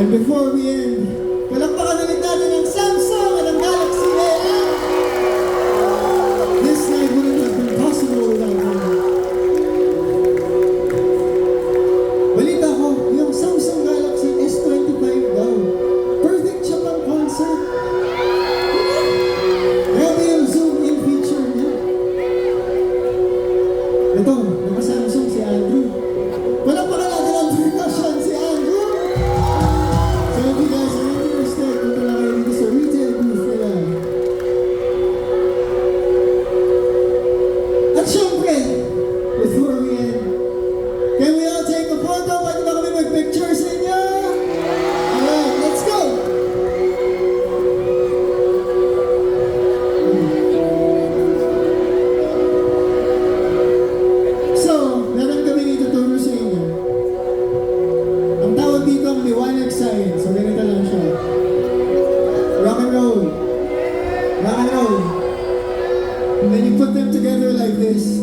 And before we end, palakpakan ulit natin ang Samsung at ang Galaxy AM. This night wouldn't have been possible without them. Balita ko, yung Samsung Galaxy S25 daw. Perfect siya pang concert. Grabe yung zoom-in feature niya. Ito, naka-Samsung si Andrew. Palakpakan natin ang percussion si Andrew. So if you guys are interested, punta lang kayo dito sa retail booth nila. At syempre, before we end, can we all take a photo? Pwede ba kami mag-picture sa inyo? Alright, let's go! So, meron kami ituturo sa inyo. Ang tawag dito ang liwanag science. So, ganito lang siya. Rock and roll. Rock and roll. And then you put them together like this.